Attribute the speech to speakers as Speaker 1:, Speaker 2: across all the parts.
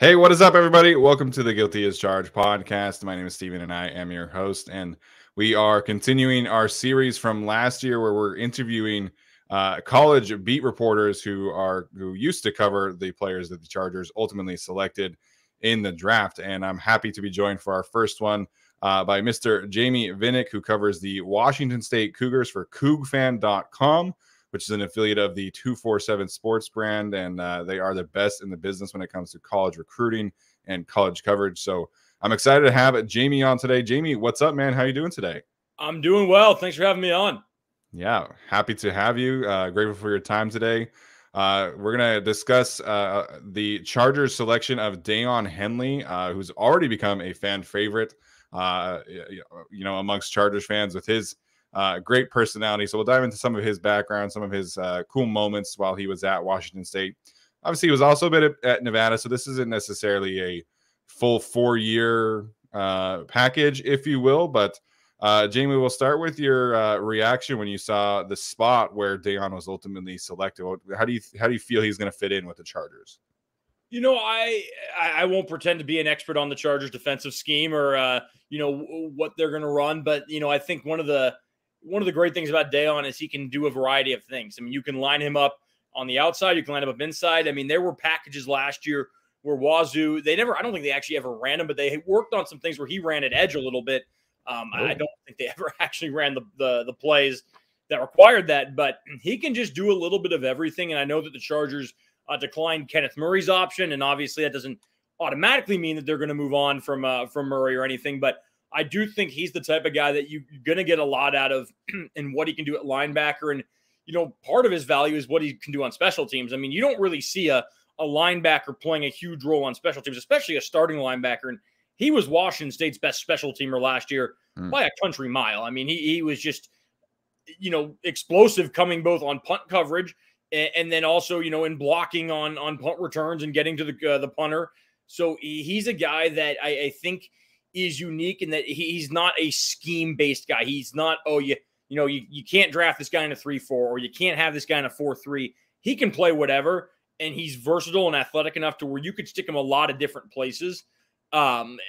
Speaker 1: Hey, what is up, everybody? Welcome to the Guilty as Charged podcast. My name is Steven, and I am your host. And we are continuing our series from last year, where we're interviewing college beat reporters who used to cover the players that the Chargers ultimately selected in the draft. And I'm happy to be joined for our first one by Mr. Jamey Vinnick, who covers the Washington State Cougars for CougFan.com, which is an affiliate of the 247Sports brand, and they are the best in the business when it comes to college recruiting and college coverage. So I'm excited to have Jamey on today. Jamey, what's up, man? How you doing today?
Speaker 2: I'm doing well. Thanks for having me on.
Speaker 1: Yeah, happy to have you. Grateful for your time today. We're going to discuss the Chargers selection of Daiyan Henley, who's already become a fan favorite, amongst Chargers fans with his great personality. So we'll dive into some of his background, some of his cool moments while he was at Washington State. Obviously, he was also a bit at Nevada, so this isn't necessarily a full 4-year package, if you will. But Jamey, we'll start with your reaction when you saw the spot where Daiyan was ultimately selected. How do you feel he's going to fit in with the Chargers?
Speaker 2: You know, I won't pretend to be an expert on the Chargers defensive scheme or what they're going to run, but I think one of the great things about Daiyan is he can do a variety of things. I mean, you can line him up on the outside, you can line him up inside. I mean, there were packages last year where Wazoo, I don't think they actually ever ran him, but they worked on some things where he ran at edge a little bit. I don't think they ever actually ran the plays that required that, but he can just do a little bit of everything. And I know that the Chargers declined Kenneth Murray's option, and obviously that doesn't automatically mean that they're going to move on from Murray or anything, but I do think he's the type of guy that you're going to get a lot out of and what he can do at linebacker. And, part of his value is what he can do on special teams. I mean, you don't really see a linebacker playing a huge role on special teams, especially a starting linebacker. And he was Washington State's best special teamer last year by a country mile. I mean, he was just, explosive coming both on punt coverage and then also, in blocking on punt returns and getting to the punter. So he's a guy that I think is unique in that he's not a scheme-based guy. He's not, you can't draft this guy in a 3-4 or you can't have this guy in a 4-3. He can play whatever, and he's versatile and athletic enough to where you could stick him a lot of different places, and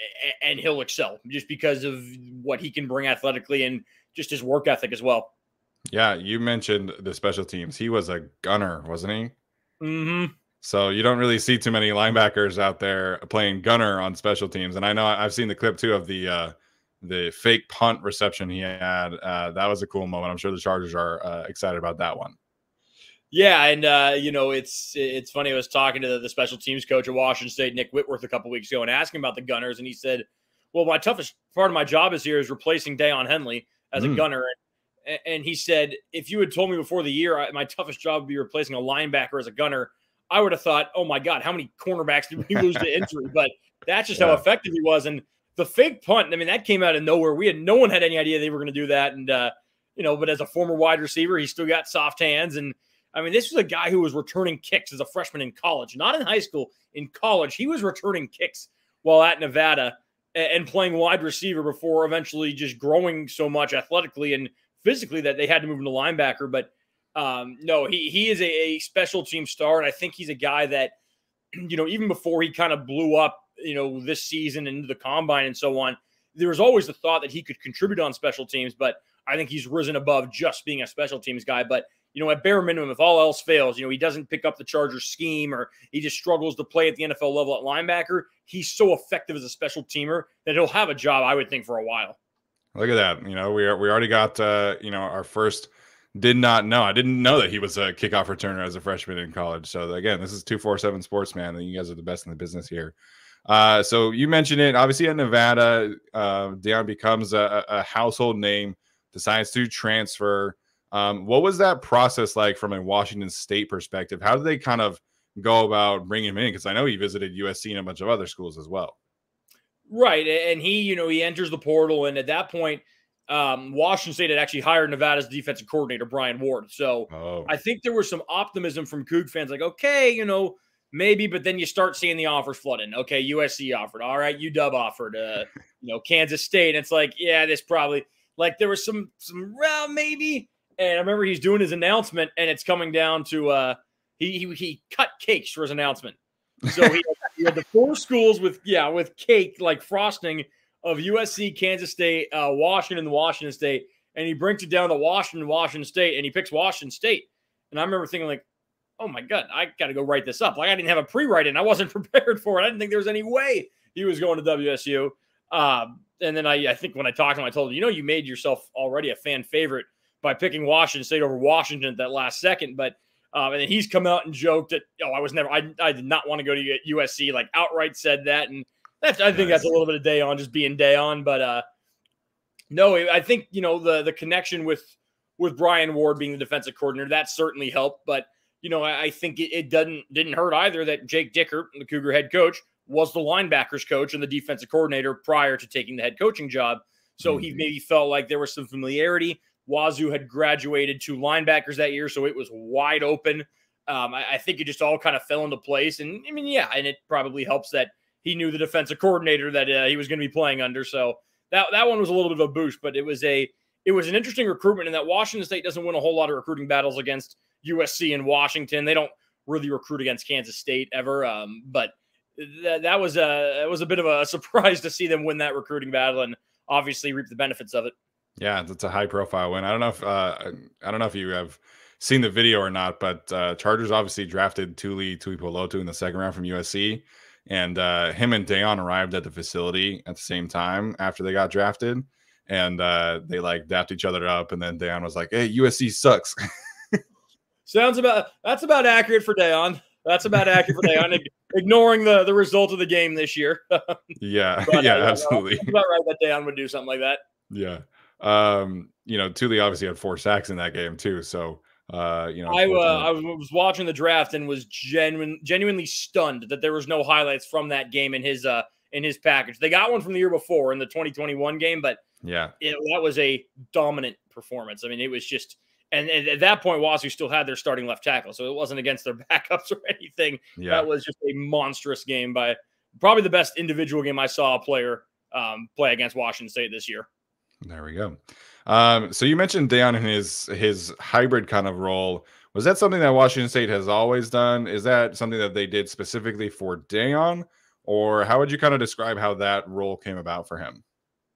Speaker 2: he'll excel just because of what he can bring athletically and just his work ethic as well.
Speaker 1: Yeah, you mentioned the special teams. He was a gunner, wasn't he?
Speaker 2: Mm-hmm.
Speaker 1: So you don't really see too many linebackers out there playing gunner on special teams. And I know I've seen the clip too of the fake punt reception he had. That was a cool moment. I'm sure the Chargers are excited about that one.
Speaker 2: Yeah, and it's funny. I was talking to the special teams coach at Washington State, Nick Whitworth, a couple weeks ago, and asking about the gunners, and he said, "Well, my toughest part of my job is replacing Daiyan Henley as a gunner." And he said, "If you had told me before the year my toughest job would be replacing a linebacker as a gunner, I would have thought, oh my God, how many cornerbacks did we lose to injury?" But that's just how effective he was. And the fake punt, I mean, that came out of nowhere. No one had any idea they were going to do that. And, but as a former wide receiver, he still got soft hands. And I mean, this was a guy who was returning kicks as a freshman in college, not in high school. In college, he was returning kicks while at Nevada and playing wide receiver before eventually just growing so much athletically and physically that they had to move him to linebacker. But no, he is a special team star. And I think he's a guy that, even before he kind of blew up, this season and into the combine and so on, there was always the thought that he could contribute on special teams, but I think he's risen above just being a special teams guy. But, at bare minimum, if all else fails, he doesn't pick up the Chargers scheme or he just struggles to play at the NFL level at linebacker, he's so effective as a special teamer that he'll have a job, I would think, for a while.
Speaker 1: Look at that. We already got, our first I didn't know that he was a kickoff returner as a freshman in college. So again, this is 247 Sports, man. You guys are the best in the business here. So you mentioned it, obviously at Nevada, Daiyan becomes a household name, decides to transfer. What was that process like from a Washington State perspective? How did they kind of go about bringing him in? Because I know he visited USC and a bunch of other schools as well.
Speaker 2: Right. And he enters the portal. And at that point, Washington State had actually hired Nevada's defensive coordinator, Brian Ward. So I think there was some optimism from Coug fans like, okay, maybe, but then you start seeing the offers flood in. Okay, USC offered. All right, UW offered. Kansas State. And it's like, yeah, this probably like there was some well, maybe. And I remember he's doing his announcement, and it's coming down to he cut cakes for his announcement. So he You had the four schools with cake, like frosting of USC, Kansas State, Washington State. And he brings it down to Washington State, and he picks Washington State. And I remember thinking, like, oh my God, I got to go write this up. Like, I didn't have a pre-write in. I wasn't prepared for it. I didn't think there was any way he was going to WSU. And then I think when I talked to him, I told him, you made yourself already a fan favorite by picking Washington State over Washington at that last second. But and then he's come out and joked that, I did not want to go to USC, like outright said that. And I think that's a little bit of Daiyan just being Daiyan. But no, I think, the connection with Brian Ward being the defensive coordinator, that certainly helped. But, I think it didn't hurt either that Jake Dickert, the Cougar head coach, was the linebackers coach and the defensive coordinator prior to taking the head coaching job. So he maybe felt like there was some familiarity. Wazoo had graduated 2 linebackers that year, so it was wide open. I think it just all kind of fell into place. And, and it probably helps that he knew the defensive coordinator that he was going to be playing under. So that one was a little bit of a boost, but it was an interesting recruitment in that Washington State doesn't win a whole lot of recruiting battles against USC and Washington. They don't really recruit against Kansas State ever. But that was a bit of a surprise to see them win that recruiting battle and obviously reap the benefits of it.
Speaker 1: Yeah, it's a high profile win. I don't know if you have seen the video or not, but Chargers obviously drafted Tuli Tuipulotu in the second round from USC, and him and Daiyan arrived at the facility at the same time after they got drafted, and they like dapped each other up, and then Daiyan was like, "Hey, USC sucks."
Speaker 2: That's about accurate for Daiyan. That's about accurate for Daiyan, ignoring the result of the game this year.
Speaker 1: Yeah,
Speaker 2: but,
Speaker 1: absolutely.
Speaker 2: It's about right that Daiyan would do something like that.
Speaker 1: Yeah. Tuli obviously had 4 sacks in that game too. So, I
Speaker 2: was watching the draft and was genuinely stunned that there was no highlights from that game in his package. They got one from the year before in the 2021 game, but that was a dominant performance. I mean, it was just, and at that point, Wazoo still had their starting left tackle, so it wasn't against their backups or anything. Yeah. That was just a monstrous game by probably the best individual game I saw a player play against Washington State this year.
Speaker 1: There we go. So you mentioned Daiyan in his hybrid kind of role. Was that something that Washington State has always done? Is that something that they did specifically for Daiyan? Or how would you kind of describe how that role came about for him?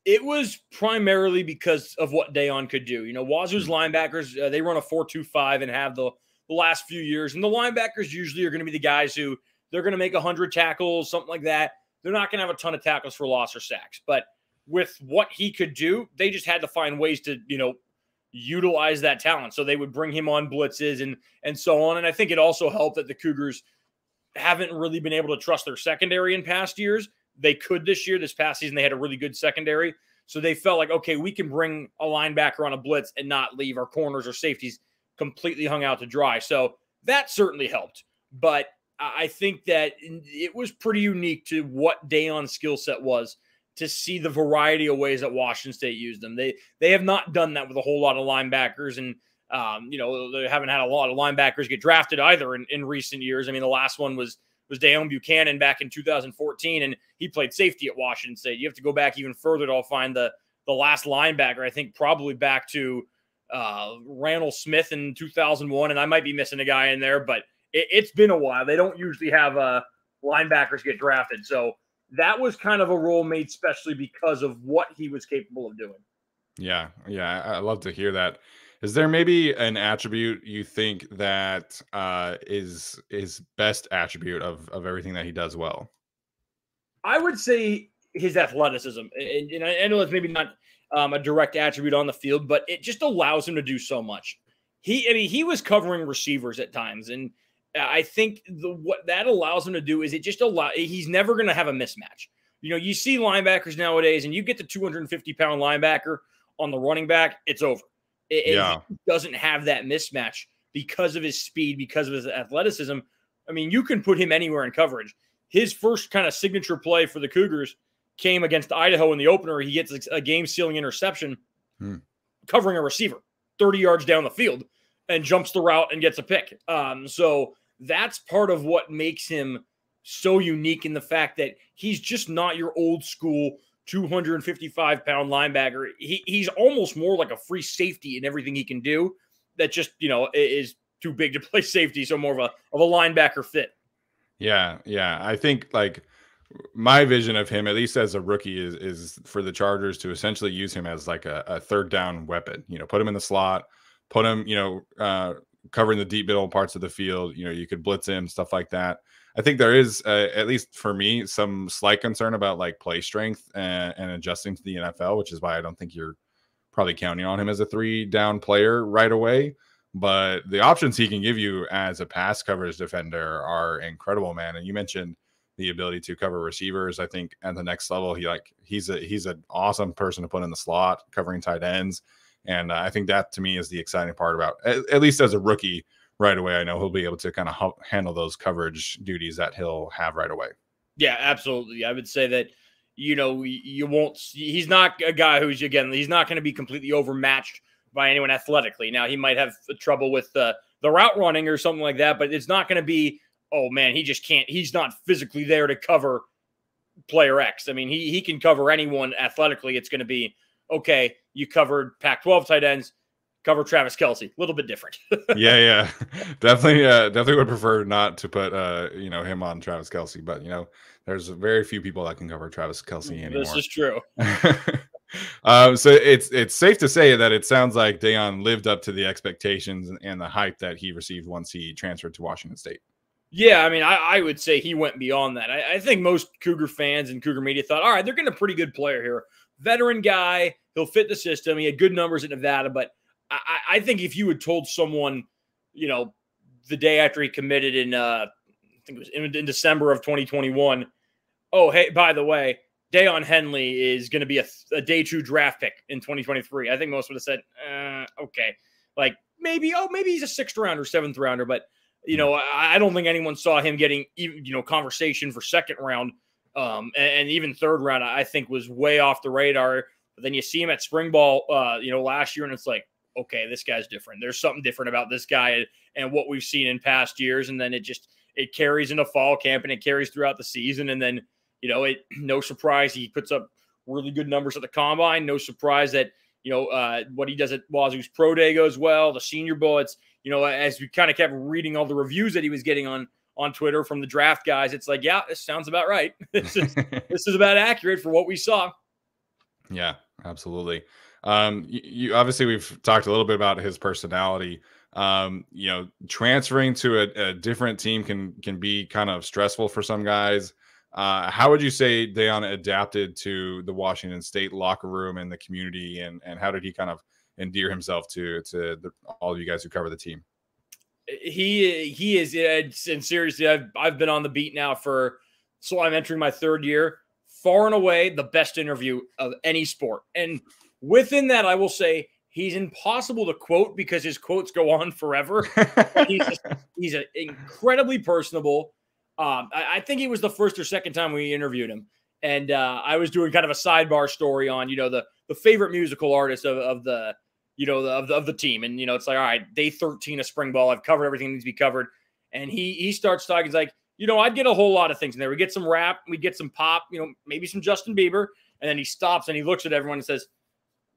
Speaker 2: It was primarily because of what Daiyan could do. Wazoo's linebackers, they run a 4-2-5 and have the last few years. And the linebackers usually are going to be the guys who they're going to make 100 tackles, something like that. They're not going to have a ton of tackles for loss or sacks. But with what he could do, they just had to find ways to, utilize that talent. So they would bring him on blitzes and so on. And I think it also helped that the Cougars haven't really been able to trust their secondary in past years. They could this year. This past season, they had a really good secondary. So they felt like, okay, we can bring a linebacker on a blitz and not leave our corners or safeties completely hung out to dry. So that certainly helped. But I think that it was pretty unique to what Daiyan's skill set was, to see the variety of ways that Washington State used them. They have not done that with a whole lot of linebackers, and they haven't had a lot of linebackers get drafted either in recent years. I mean, the last one was Daiyan Buchanan back in 2014, and he played safety at Washington State. You have to go back even further to find the last linebacker, I think probably back to Randall Smith in 2001, and I might be missing a guy in there, but it's been a while. They don't usually have linebackers get drafted, so that was kind of a role made specially because of what he was capable of doing.
Speaker 1: Yeah. I love to hear that. Is there maybe an attribute you think that is his best attribute of everything that he does well?
Speaker 2: I would say his athleticism. And I know it's maybe not a direct attribute on the field, but it just allows him to do so much. He was covering receivers at times, and I think what that allows him to do is he's never going to have a mismatch. You see linebackers nowadays, and you get the 250-pound linebacker on the running back, it's over. He doesn't have that mismatch because of his speed, because of his athleticism. I mean, you can put him anywhere in coverage. His first kind of signature play for the Cougars came against Idaho in the opener. He gets a game-sealing interception covering a receiver 30 yards down the field and jumps the route and gets a pick. So that's part of what makes him so unique, in the fact that he's just not your old school 255-pound linebacker. He's almost more like a free safety in everything he can do, that just, is too big to play safety, so more of a linebacker fit.
Speaker 1: Yeah, yeah. I think like my vision of him, at least as a rookie, is for the Chargers to essentially use him as like a third down weapon. Put him in the slot, put him, covering the deep middle parts of the field. You could blitz him, stuff like that. I think there is, at least for me, some slight concern about like play strength and adjusting to the NFL, which is why I don't think you're probably counting on him as a 3-down player right away. But the options he can give you as a pass coverage defender are incredible, man. And you mentioned the ability to cover receivers. I think at the next level, he's an awesome person to put in the slot, covering tight ends. And I think that to me is the exciting part about, at least as a rookie right away. I know he'll be able to kind of handle those coverage duties that he'll have right away.
Speaker 2: Yeah, absolutely. I would say that, you won't, he's not a guy who's, again, he's not going to be completely overmatched by anyone athletically. Now, he might have trouble with the route running or something like that, but it's not going to be, oh man, he just can't, he's not physically there to cover player X. I mean, he can cover anyone athletically. It's going to be, okay, you covered Pac-12 tight ends, cover Travis Kelce. A little bit different.
Speaker 1: Yeah. Definitely would prefer not to put him on Travis Kelce, but there's very few people that can cover Travis Kelce anymore.
Speaker 2: This is true.
Speaker 1: So it's safe to say that it sounds like Daiyan lived up to the expectations and the hype that he received once he transferred to Washington State.
Speaker 2: Yeah, I mean, I would say he went beyond that. I think most Cougar fans and Cougar media thought, all right, they're getting a pretty good player here. Veteran guy, he'll fit the system. He had good numbers at Nevada, but I think if you had told someone, the day after he committed in, I think it was in December of 2021, oh, hey, by the way, Daiyan Henley is going to be a day 2 draft pick in 2023. I think most would have said, okay, like maybe he's a 6th rounder, 7th rounder, but I don't think anyone saw him getting even, conversation for 2nd round, and even 3rd round. I think was way off the radar. But then you see him at spring ball, last year, and it's like, okay, this guy's different. There's something different about this guy and what we've seen in past years. And then it carries into fall camp and it carries throughout the season. And then, no surprise, he puts up really good numbers at the combine. No surprise that, what he does at Wazoo's Pro Day goes well. The Senior Bowl, it's, as we kind of kept reading all the reviews that he was getting on Twitter from the draft guys, it's like, yeah, this sounds about right. This is about accurate for what we saw.
Speaker 1: Yeah, absolutely. You obviously, we've talked a little bit about his personality. Transferring to a different team can be kind of stressful for some guys. How would you say Daiyan adapted to the Washington State locker room and the community, and how did he kind of endear himself to all of you guys who cover the team?
Speaker 2: He is, and seriously, I've been on the beat now so I'm entering my 3rd year. Far and away the best interview of any sport, and within that, I will say he's impossible to quote because his quotes go on forever. He's incredibly personable. I think it was the 1st or 2nd time we interviewed him, and I was doing kind of a sidebar story on the favorite musical artist of the team, and it's like, all right, day 13 of spring ball, I've covered everything that needs to be covered, and he starts talking. He's like, I'd get a whole lot of things in there. We get some rap, we get some pop, maybe some Justin Bieber, and then he stops and he looks at everyone and says,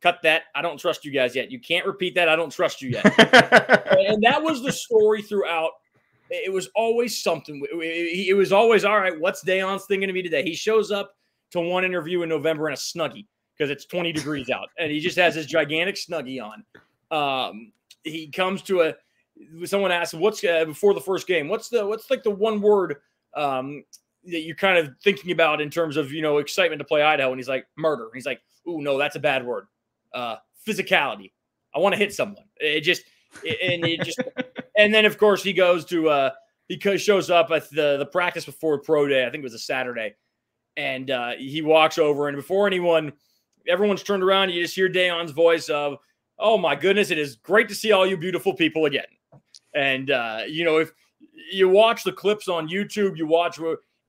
Speaker 2: cut that. I don't trust you guys yet. You can't repeat that. I don't trust you yet. And that was the story throughout. It was always something. It was always, all right, what's Daiyan's thing going to be today? He shows up to one interview in November in a Snuggie because it's 20 degrees out. And he just has his gigantic Snuggie on. He comes to someone asks him, what's before the first game, what's like the one word that you're kind of thinking about in terms of, excitement to play Idaho? And he's like, murder. And he's like, ooh, no, that's a bad word. Physicality. I want to hit someone. And then of course he goes to shows up at the practice before Pro Day. I think it was a Saturday, and he walks over, and before everyone's turned around, you just hear Daiyan's voice of, "Oh my goodness, it is great to see all you beautiful people again." And if you watch the clips on YouTube,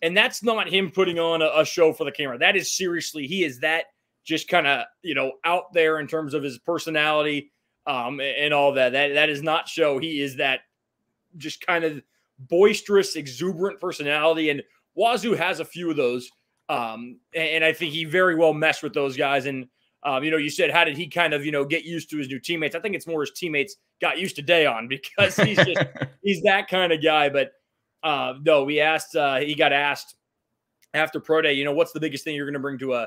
Speaker 2: and that's not him putting on a show for the camera. That is seriously, he is that just kind of, out there in terms of his personality and all that. That is not show. He is that just kind of boisterous, exuberant personality. And Wazoo has a few of those. And I think he very well meshed with those guys. And, you said, how did he kind of, get used to his new teammates? I think it's more his teammates got used to Daiyan because he's that kind of guy. But No, we asked. He got asked after pro day. What's the biggest thing you're going to bring to an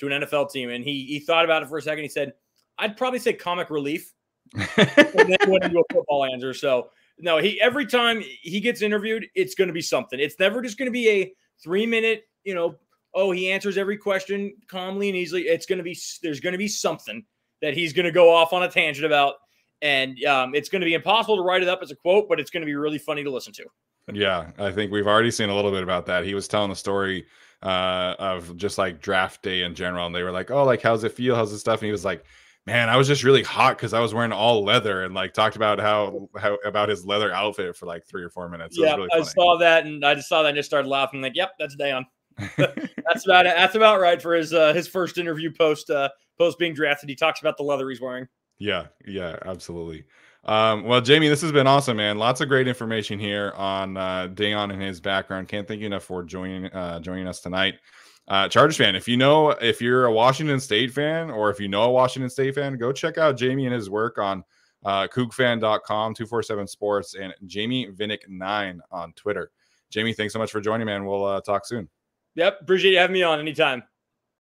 Speaker 2: NFL team? And he thought about it for a second. He said, "I'd probably say comic relief." And then went into a football answer. So no, every time he gets interviewed, it's going to be something. It's never just going to be a 3-minute. He answers every question calmly and easily. There's going to be something that he's going to go off on a tangent about. And it's going to be impossible to write it up as a quote, but it's going to be really funny to listen to.
Speaker 1: Yeah, I think we've already seen a little bit about that. He was telling the story of just like draft day in general. And they were like, oh, like, how's it feel? How's this stuff? And he was like, man, I was just really hot because I was wearing all leather, and like talked about how about his leather outfit for like 3 or 4 minutes.
Speaker 2: Yeah,
Speaker 1: really
Speaker 2: I saw that and just started laughing. Like, yep, that's Daiyan. That's about it. That's about right for his first interview post being drafted. He talks about the leather he's wearing. Yeah,
Speaker 1: absolutely. Well, Jamey, this has been awesome, man. Lots of great information here on Daiyan and his background. Can't thank you enough for joining us tonight. Chargers fan, if you're a Washington State fan, or if you know a Washington State fan, go check out Jamey and his work on CougFan.com, 247Sports, and Jamey Vinnick 9 on Twitter. Jamey, thanks so much for joining, man. We'll talk soon.
Speaker 2: Yep, appreciate you having me on anytime.